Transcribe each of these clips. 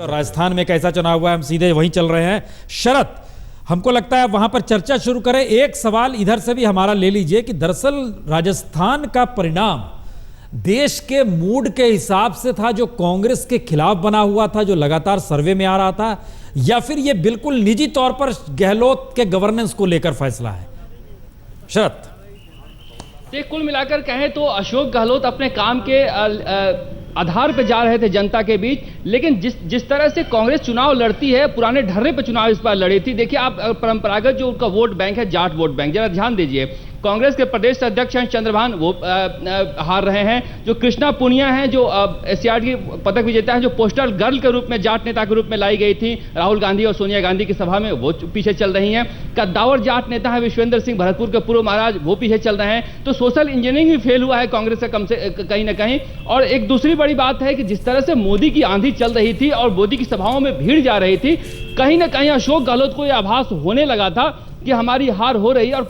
राजस्थान में कैसा चुनाव हुआ है, हम सीधे वहीं चल रहे हैं। शरद, हमको लगता है वहां पर चर्चा शुरू करें। एक सवाल इधर से भी हमारा ले लीजिए कि दरअसल राजस्थान का परिणाम देश के मूड के हिसाब से था, जो कांग्रेस के खिलाफ बना हुआ था, जो लगातार सर्वे में आ रहा था, या फिर यह बिल्कुल निजी तौर पर गहलोत के गवर्नेंस को लेकर फैसला है? शरद, कुल मिलाकर कहें तो अशोक गहलोत अपने काम के आधार पर जा रहे थे जनता के बीच, लेकिन जिस तरह से कांग्रेस चुनाव लड़ती है, पुराने ढर्रे पे चुनाव इस बार लड़ी थी। देखिए आप, परंपरागत जो उनका वोट बैंक है, जाट वोट बैंक, जरा ध्यान दीजिए। कांग्रेस के प्रदेश अध्यक्ष हैं चंद्रभान, वो हार रहे हैं। जो कृष्णा पुनिया हैं, जो एशियाड की पदक विजेता है, जो पोस्टर गर्ल के रूप में, जाट नेता के रूप में लाई गई थी राहुल गांधी और सोनिया गांधी की सभा में, वो पीछे चल रही हैं। कद्दावर जाट नेता है विश्वेंद्र सिंह, भरतपुर के पूर्व महाराज, वो पीछे चल रहे हैं। तो सोशल इंजीनियरिंग भी फेल हुआ है कांग्रेस का कहीं ना कहीं। और एक दूसरी बड़ी बात है कि जिस तरह से मोदी की आंधी चल रही थी और मोदी की सभाओं में भीड़ जा रही थी, कहीं ना कहीं अशोक गहलोत को यह आभास होने लगा था कि हमारी हार हो रही है। और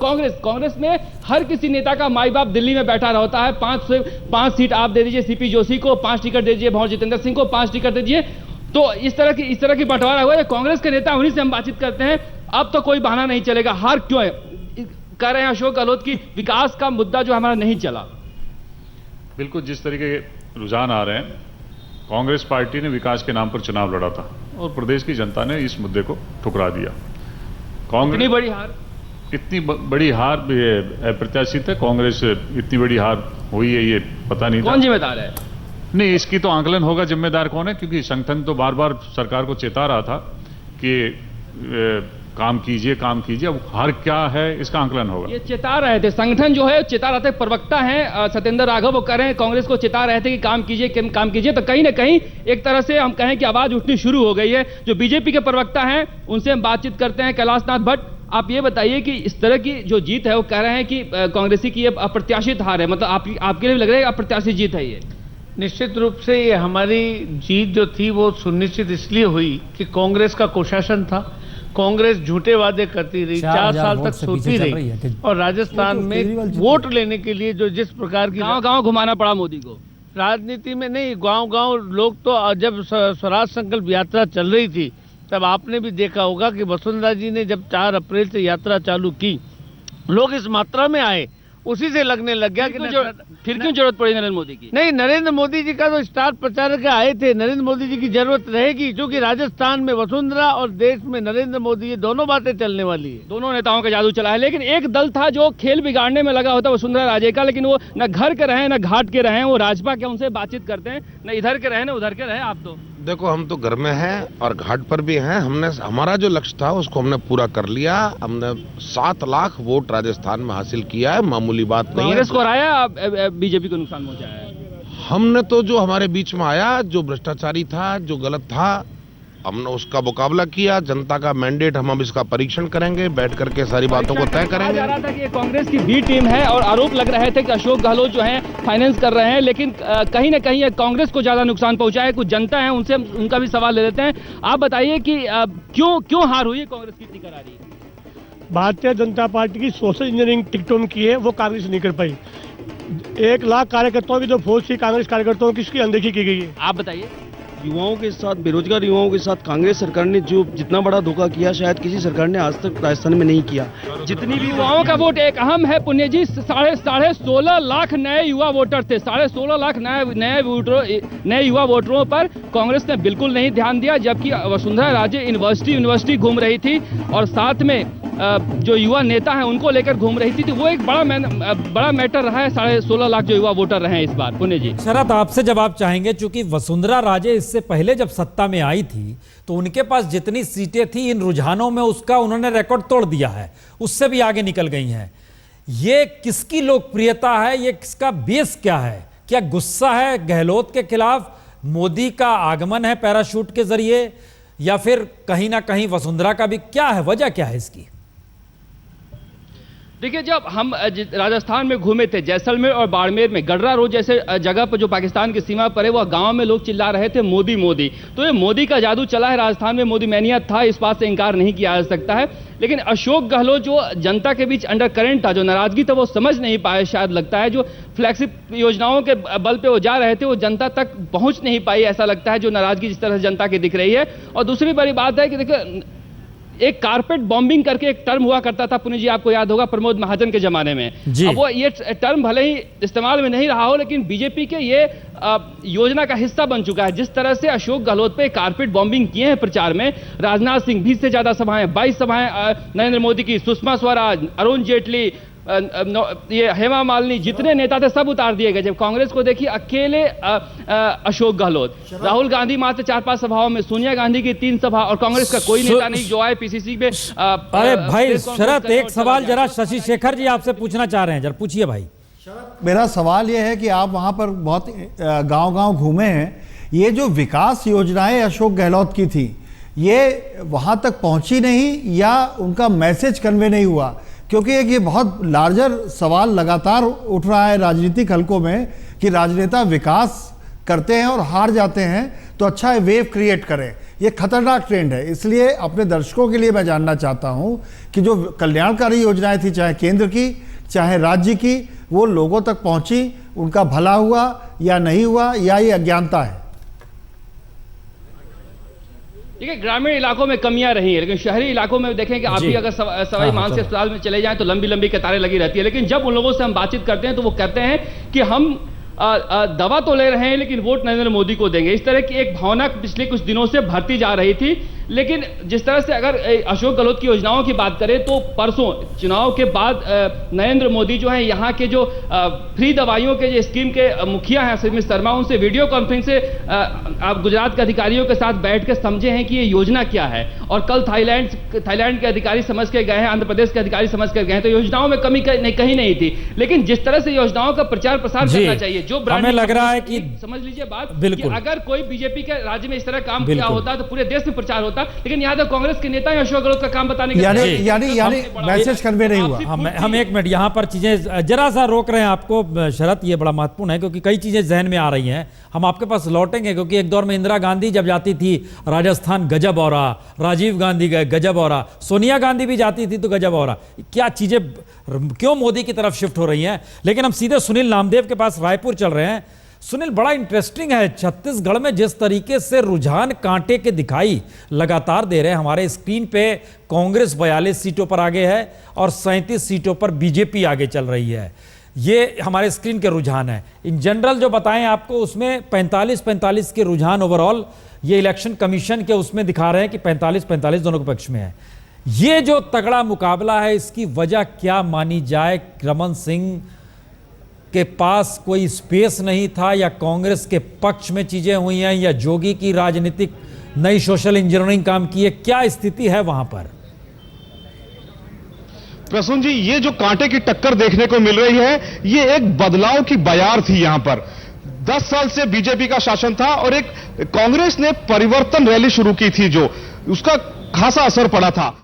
कांग्रेस में हर किसी नेता का माई बाप दिल्ली में बैठा रहता है। 5 सीट आप दे दीजिए सीपी जोशी को, 5 टिकट दे दीजिए भंवर जितेंद्र सिंह को, 5 टिकट दे दीजिए। तो इस तरह की बंटवारा हुआ है। कांग्रेस के नेता उन्हीं से हम बातचीत करते हैं। अब तो कोई बहाना नहीं चलेगा, हार क्यों है कह रहे हैं अशोक गहलोत की, विकास का मुद्दा जो हमारा नहीं चला। बिल्कुल, जिस तरीके के रुझान आ रहे हैं, कांग्रेस पार्टी ने विकास के नाम पर चुनाव लड़ा था और प्रदेश की जनता ने इस मुद्दे को ठुकरा दिया। इतनी बड़ी हार अप्रत्याशित है। कांग्रेस इतनी बड़ी हार हुई है, ये पता नहीं था। कौन जिम्मेदार है? नहीं, इसकी तो आंकलन होगा जिम्मेदार कौन है, क्योंकि संगठन तो बार बार सरकार को चेता रहा था कि काम कीजिए। अब हार क्या है इसका आंकलन होगा। ये चेता रहे थे, संगठन जो है चेता रहे थे। प्रवक्ता हैं सत्येंद्र राघव, वो कह रहे हैं कांग्रेस को चेता रहे थे कि काम कीजिए। तो कहीं ना कहीं एक तरह से हम कहें कि आवाज उठनी शुरू हो गई है। जो बीजेपी के प्रवक्ता हैं उनसे हम बातचीत करते हैं। कैलाशनाथ भट्ट, आप ये बताइए कि इस तरह की जो जीत है, वो कह रहे हैं कि कांग्रेसी की ये अप्रत्याशित हार है, मतलब आपके लिए लग रहा है अप्रत्याशित जीत है ये? निश्चित रूप से ये हमारी जीत जो थी वो सुनिश्चित इसलिए हुई कि कांग्रेस का कुशासन था। कांग्रेस झूठे वादे करती रही, 4 साल तक सोती रही, और राजस्थान में वोट लेने के लिए जो जिस प्रकार की गांव घुमाना पड़ा मोदी को। राजनीति में नहीं, गांव लोग तो जब स्वराज संकल्प यात्रा चल रही थी तब आपने भी देखा होगा कि वसुंधरा जी ने जब 4 अप्रैल से यात्रा चालू की, लोग इस मात्रा में आए, उसी से लगने लग गया कि फिर क्यों जरूरत पड़ी नरेंद्र मोदी की? नहीं, नरेंद्र मोदी जी का तो स्टार प्रचारक आए थे, नरेंद्र मोदी जी की जरूरत रहेगी, क्योंकि राजस्थान में वसुंधरा और देश में नरेंद्र मोदी, ये दोनों बातें चलने वाली है। दोनों नेताओं का जादू चला है। लेकिन एक दल था जो खेल बिगाड़ने में लगा होता वसुंधरा राजे का, लेकिन वो न घर के रहे न घाट के रहे। वो राजपा के, उनसे बातचीत करते हैं, न इधर के रहे न उधर के रहे। आप तो देखो, हम तो घर में हैं और घाट पर भी हैं। हमारा जो लक्ष्य था उसको हमने पूरा कर लिया। हमने 7 लाख वोट राजस्थान में हासिल किया है, मामूली बात नहीं है। कांग्रेस को हराया, बीजेपी को नुकसान पहुंचाया है। हमने तो जो हमारे बीच में आया, जो भ्रष्टाचारी था, जो गलत था, हमने उसका मुकाबला किया। जनता का मैंडेट, हम अब इसका परीक्षण करेंगे, बैठ करके सारी बातों को तय करेंगे। जा रहा था कि कांग्रेस की बी टीम है और आरोप लग रहे थे कि अशोक गहलोत जो है फाइनेंस कर रहे हैं, लेकिन कहीं ना कहीं कांग्रेस को ज्यादा नुकसान पहुंचा है। कुछ जनता है, उनसे उनका भी सवाल ले लेते हैं। आप बताइए कि क्यों हार हुई है कांग्रेस की, इतनी करारी? भारतीय जनता पार्टी की सोशल इंजीनियरिंग टिकटों में की है, वो कांग्रेस नहीं कर पाई। 1 लाख कार्यकर्ताओं की जो फौज थी कांग्रेस कार्यकर्ताओं की, इसकी अनदेखी की गई है। आप बताइए। युवाओं के साथ, बेरोजगार युवाओं के साथ कांग्रेस सरकार ने जो जितना बड़ा धोखा किया, शायद किसी सरकार ने आज तक राजस्थान में नहीं किया। जितनी भी युवाओं का वोट एक अहम है पुण्य जी, 16.5 लाख नए युवा वोटर थे। 16.5 लाख नए युवा वोटरों पर कांग्रेस ने बिल्कुल नहीं ध्यान दिया, जबकि वसुंधरा राजे यूनिवर्सिटी घूम रही थी और साथ में जो युवा नेता हैं उनको लेकर घूम रही थी। तो वो एक बड़ा मैटर रहा है। 16.5 लाख जो युवा वोटर रहे हैं इस बार। पुण्य जी, शरद, आपसे जवाब चाहेंगे, चूंकि वसुंधरा राजे इससे पहले जब सत्ता में आई थी तो उनके पास जितनी सीटें थी, इन रुझानों में उसका उन्होंने रिकॉर्ड तोड़ दिया है, उससे भी आगे निकल गई हैं। ये किसकी लोकप्रियता है, ये किसका बेस क्या है? क्या गुस्सा है गहलोत के खिलाफ, मोदी का आगमन है पैराशूट के जरिए, या फिर कहीं ना कहीं वसुंधरा का भी? क्या है वजह, क्या है इसकी? देखिए, जब हम राजस्थान में घूमे थे, जैसलमेर और बाड़मेर में गडरा रोड जैसे जगह पर जो पाकिस्तान की सीमा पर है, वह गांव में लोग चिल्ला रहे थे मोदी मोदी। तो ये मोदी का जादू चला है राजस्थान में, मोदी मैनिया था, इस बात से इनकार नहीं किया जा सकता है। लेकिन अशोक गहलोत जो जनता के बीच अंडर करंट था, जो नाराजगी था, वो समझ नहीं पाए शायद लगता है। जो फ्लैगशिप योजनाओं के बल पे वो जा रहे थे, वो जनता तक पहुंच नहीं पाई, ऐसा लगता है, जो नाराजगी जिस तरह से जनता की दिख रही है। और दूसरी बड़ी बात है कि देखिए, एक कारपेट बॉम्बिंग करके एक टर्म हुआ करता था, पुनीत जी आपको याद होगा, प्रमोद महाजन के जमाने में। अब वो ये टर्म भले ही इस्तेमाल में नहीं रहा हो, लेकिन बीजेपी के ये योजना का हिस्सा बन चुका है। जिस तरह से अशोक गहलोत पे कारपेट बॉम्बिंग किए हैं प्रचार में, राजनाथ सिंह 20 से ज्यादा सभाएं, 22 सभाएं नरेंद्र मोदी की, सुषमा स्वराज, अरुण जेटली, ये हेमा मालिनी, जितने नेता थे सब उतार दिए गए। जब कांग्रेस को देखिए, अकेले अशोक गहलोत, राहुल गांधी मात्र 4-5 सभाओं में, सोनिया गांधी की 3 सभा, और कांग्रेस का कोई नेता नहीं जो आए पीसीसी में। अरे भाई शरद, एक सवाल जरा शशि शेखर जी आपसे पूछना चाह रहे हैं, जरा पूछिए भाई। मेरा सवाल यह है कि आप वहां पर बहुत गांव-गांव घूमे हैं, ये जो विकास योजनाएं अशोक गहलोत की थी, ये वहां तक पहुंची नहीं या उनका मैसेज कन्वे नहीं हुआ? क्योंकि एक ये बहुत लार्जर सवाल लगातार उठ रहा है राजनीतिक हलकों में कि राजनेता विकास करते हैं और हार जाते हैं, तो अच्छा है वेव क्रिएट करें। ये खतरनाक ट्रेंड है। इसलिए अपने दर्शकों के लिए मैं जानना चाहता हूं कि जो कल्याणकारी योजनाएं थी, चाहे केंद्र की चाहे राज्य की, वो लोगों तक पहुंची, उनका भला हुआ या नहीं हुआ, या ये अज्ञानता है? देखिए, ग्रामीण इलाकों में कमियां रही है, लेकिन शहरी इलाकों में देखें कि आप भी अगर सवाई मानसिक अस्पताल में चले जाएं तो लंबी लंबी कतारें लगी रहती है। लेकिन जब उन लोगों से हम बातचीत करते हैं तो वो कहते हैं कि हम दवा तो ले रहे हैं लेकिन वोट नरेंद्र मोदी को देंगे। इस तरह की एक भावना पिछले कुछ दिनों से भरती जा रही थी। लेकिन जिस तरह से अगर अशोक गहलोत की योजनाओं की बात करें तो परसों चुनाव के बाद नरेंद्र मोदी जो है यहाँ के जो फ्री दवाइयों के जो स्कीम के मुखिया हैं समित शर्मा, उनसे वीडियो कॉन्फ्रेंस से आप गुजरात के अधिकारियों के साथ बैठ कर समझे हैं कि ये योजना क्या है। और कल थाईलैंड के अधिकारी समझ के गए हैं, आंध्र प्रदेश के अधिकारी समझ कर गए हैं। तो योजनाओं में कमी कहीं नहीं थी, लेकिन जिस तरह से योजनाओं का प्रचार प्रसार करना चाहिए, जो हमें लग रहा है कि समझ लीजिए बात कि अगर कोई बीजेपी के राज्य में इस तरह काम किया होता तो पूरे देश में प्रचार होता। लेकिन यहाँ तो कांग्रेस के नेता अशोक गहलोत का काम बताने के यानी मैसेज कन्वे नहीं हुआ। हम एक मिनट यहाँ पर चीजें जरा सा रोक रहे हैं आपको शरद, ये बड़ा महत्वपूर्ण है क्योंकि कई चीजें जहन में आ रही हैं। हम आपके पास लौटेंगे क्योंकि एक दौर में इंदिरा गांधी जब जाती थी राजस्थान गजब हो रहा, राजीव गांधी गए गजब हो रहा, सोनिया गांधी भी जाती थी तो गजब हो रहा। क्या चीजें क्यों मोदी की तरफ शिफ्ट हो रही हैं? लेकिन हम सीधे सुनील नामदेव के पास रायपुर चल रहे हैं। सुनील, बड़ा इंटरेस्टिंग है छत्तीसगढ़ में जिस तरीके से रुझान कांटे के दिखाई लगातार दे रहे हैं। हमारे स्क्रीन पे कांग्रेस 42 सीटों पर आगे है और 37 सीटों पर बीजेपी आगे चल रही है। ये हमारे स्क्रीन के रुझान है। इन जनरल जो बताएं आपको उसमें 45-45 के रुझान ओवरऑल ये इलेक्शन कमीशन के उसमें दिखा रहे हैं कि 45-45 दोनों के पक्ष में है। ये जो तगड़ा मुकाबला है इसकी वजह क्या मानी जाए? रमन सिंह के पास कोई स्पेस नहीं था या कांग्रेस के पक्ष में चीजें हुई हैं या जोगी की राजनीतिक नई सोशल इंजीनियरिंग काम की है? क्या स्थिति है वहां पर? प्रसून जी, ये जो कांटे की टक्कर देखने को मिल रही है, ये एक बदलाव की बयार थी। यहां पर 10 साल से बीजेपी का शासन था और एक कांग्रेस ने परिवर्तन रैली शुरू की थी, जो उसका खासा असर पड़ा था।